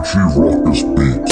Richie Ruckus Beats.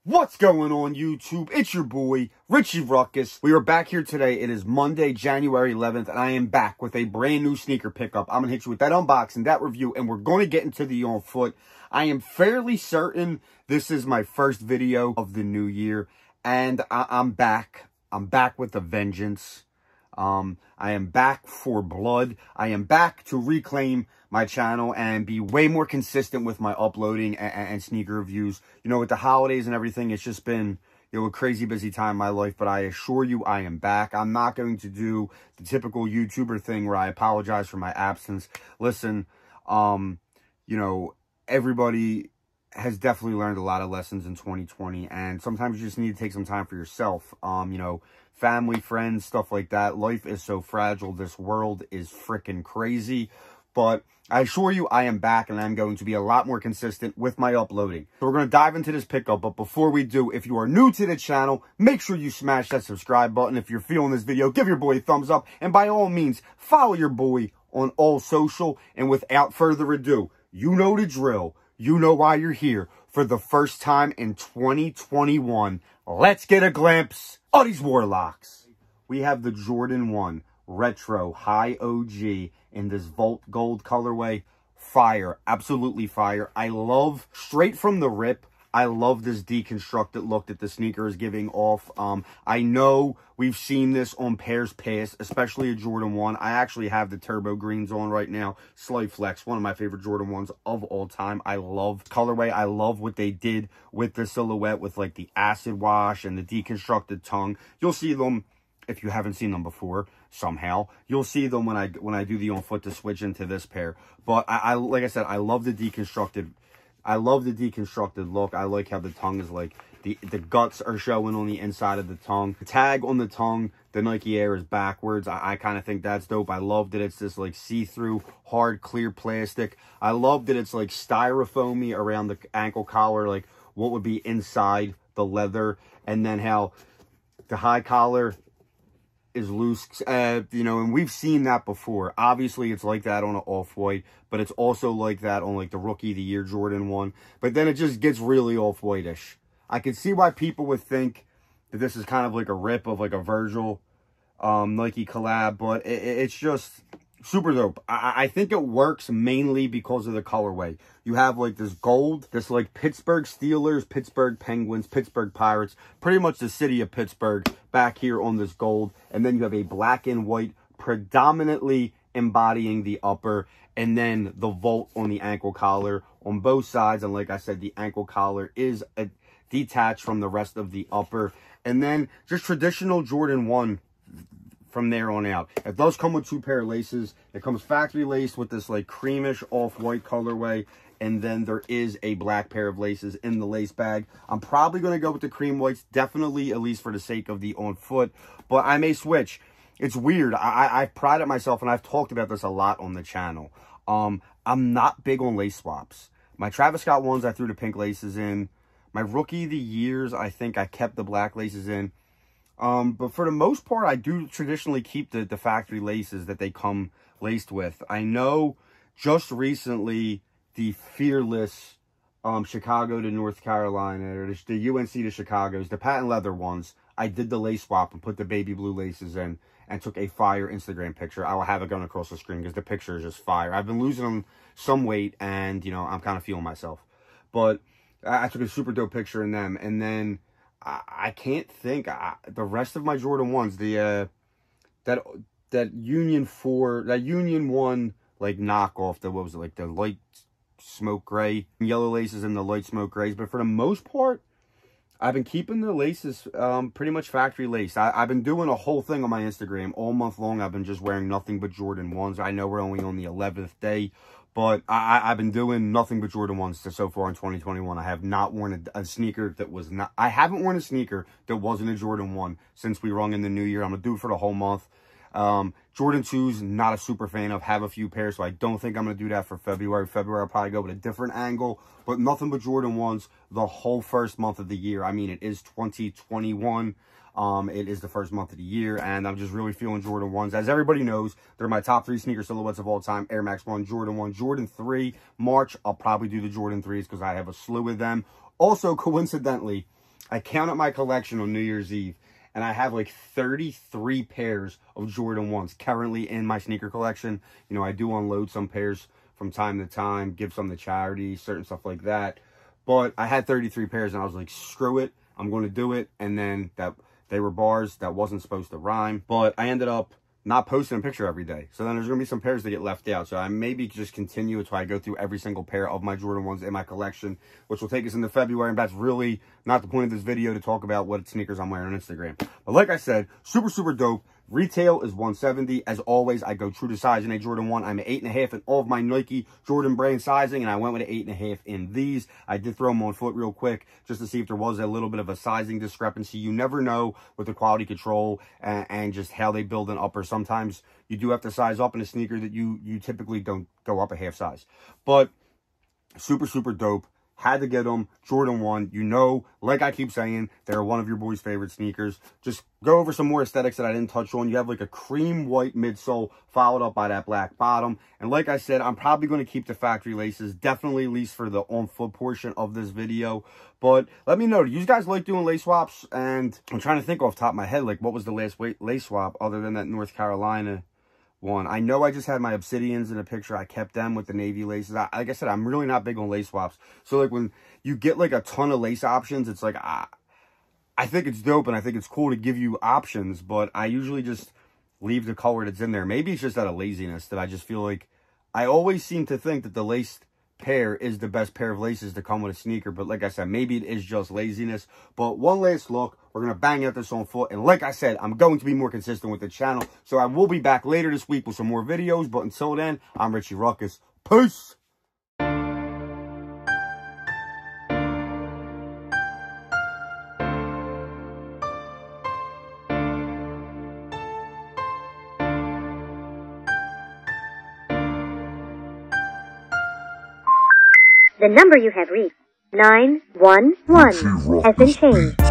What's going on, YouTube? It's your boy, Richie Ruckus. We are back here today. It is Monday, January 11th, and I am back with a brand new sneaker pickup. I'm going to hit you with that unboxing, that review, and we're going to get into the on foot. I am fairly certain this is my first video of the new year, and I'm back. I'm back with a vengeance. I am back for blood. I am back to reclaim my channel and be way more consistent with my uploading and sneaker reviews. You know, with the holidays and everything, it's just been, you know, a crazy busy time in my life, but I assure you I am back. I'm not going to do the typical YouTuber thing where I apologize for my absence. Listen, you know, everybody has definitely learned a lot of lessons in 2020, and sometimes you just need to take some time for yourself. You know, family, friends, stuff like that. Life is so fragile. This world is freaking crazy. But I assure you I am back, and I'm going to be a lot more consistent with my uploading. So we're going to dive into this pickup, but before we do, if you are new to the channel, make sure you smash that subscribe button. If you're feeling this video, give your boy a thumbs up, and by all means, follow your boy on all social. And without further ado, you know the drill. You know why you're here. For the first time in 2021, let's get a glimpse of these Warlocks. We have the Jordan 1 Retro High OG in this Volt Gold colorway. Fire. Absolutely fire. I love, straight from the rip, I love this deconstructed look that the sneaker is giving off. I know we've seen this on pairs past, especially a Jordan 1. I actually have the turbo greens on right now. Slight flex, one of my favorite Jordan 1s of all time. I love colorway. I love what they did with the silhouette with like the acid wash and the deconstructed tongue. You'll see them if you haven't seen them before. Somehow you'll see them when I do the on foot to switch into this pair. But I like I said, I love the deconstructed. I love the deconstructed look. I like how the tongue is like, the guts are showing on the inside of the tongue. The tag on the tongue, the Nike Air is backwards. I kind of think that's dope. I love that it's this like see-through, hard, clear plastic. I love that it's like styrofoamy around the ankle collar, like what would be inside the leather. And then how the high collar is loose, you know, and we've seen that before. Obviously, it's like that on an off-white, but it's also like that on, like, the Rookie of the Year Jordan 1. But then it just gets really off-white-ish. I can see why people would think that this is kind of like a rip of, like, a Virgil Nike collab, but it's just super dope. I think it works mainly because of the colorway. You have like this gold, this like Pittsburgh Steelers, Pittsburgh Penguins, Pittsburgh Pirates, pretty much the city of Pittsburgh back here on this gold. And then you have a black and white predominantly embodying the upper, and then the Volt on the ankle collar on both sides. And like I said, the ankle collar is detached from the rest of the upper. And then just traditional Jordan 1 from there on out. It does come with 2 pair of laces. It comes factory laced with this like creamish off-white colorway, and then there is a black pair of laces in the lace bag. I'm probably going to go with the cream whites, definitely, at least for the sake of the on foot, but I may switch. It's weird. I've prided myself, and I've talked about this a lot on the channel. I'm not big on lace swaps. My Travis Scott ones, I threw the pink laces in. My Rookie of the Years, I think I kept the black laces in. But for the most part, I do traditionally keep the factory laces that they come laced with. I know just recently the Fearless Chicago to North Carolina, or the UNC to Chicago's, the patent leather ones, I did the lace swap and put the baby blue laces in and took a fire Instagram picture. I will have it going across the screen because the picture is just fire. I've been losing some weight, and, you know, I'm kind of feeling myself. But I took a super dope picture in them, and then I can't think. The rest of my Jordan 1s, that Union 1 like knockoff, what was it, like the light smoke gray, yellow laces and the light smoke grays. But for the most part, I've been keeping the laces pretty much factory laced. I've been doing a whole thing on my Instagram all month long. I've been just wearing nothing but Jordan 1s. I know we're only on the 11th day, but I've been doing nothing but Jordan 1s so far in 2021. I have not worn a sneaker that was not... I haven't worn a sneaker that wasn't a Jordan 1 since we rung in the new year. I'm going to do it for the whole month. Jordan 2s, not a super fan of. Have a few pairs, so I don't think I'm going to do that for February. February, I'll probably go with a different angle, but nothing but Jordan 1s the whole first month of the year. I mean, it is 2021. It is the first month of the year, and I'm just really feeling Jordan 1s. As everybody knows, they're my top 3 sneaker silhouettes of all time. Air Max 1, Jordan 1, Jordan 3. March, I'll probably do the Jordan 3s because I have a slew of them. Also, coincidentally, I counted my collection on New Year's Eve, and I have like 33 pairs of Jordan 1s currently in my sneaker collection. You know, I do unload some pairs from time to time, give some to charity, certain stuff like that. But I had 33 pairs, and I was like, screw it, I'm going to do it. And then they were bars that wasn't supposed to rhyme. But I ended up not posting a picture every day. So then there's going to be some pairs that get left out. So I maybe just continue until I go through every single pair of my Jordan 1s in my collection, which will take us into February. And that's really not the point of this video, to talk about what sneakers I'm wearing on Instagram. But like I said, super, super dope. Retail is $170. As always, I go true to size in a Jordan 1. I'm an 8.5 in all of my Nike Jordan brand sizing, and I went with an 8.5 in these. I did throw them on foot real quick just to see if there was a little bit of a sizing discrepancy. You never know with the quality control and just how they build an upper. Sometimes you do have to size up in a sneaker that you typically don't go up a half size. But super, super dope. Had to get them. Jordan 1, you know, like I keep saying, they're one of your boys' favorite sneakers. Just go over some more aesthetics that I didn't touch on. You have like a cream white midsole followed up by that black bottom. And like I said, I'm probably going to keep the factory laces, definitely at least for the on-foot portion of this video. But let me know, do you guys like doing lace swaps? And I'm trying to think off the top of my head, like what was the last lace swap other than that North Carolina one? I know I just had my Obsidians in a picture. I kept them with the navy laces. Like I said, I'm really not big on lace swaps. So like when you get like a ton of lace options, it's like, I think it's dope and I think it's cool to give you options, but I usually just leave the color that's in there. Maybe it's just out of laziness that I just feel like I always seem to think that the laced pair is the best pair of laces to come with a sneaker. But like I said, maybe it is just laziness. But one last look. We're going to bang out this on foot. And like I said, I'm going to be more consistent with the channel. So I will be back later this week with some more videos. But until then, I'm Richie Ruckus. Peace! The number you have reached, 911, has been changed.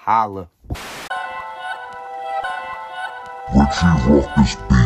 Holla. Richie Ruckus beat.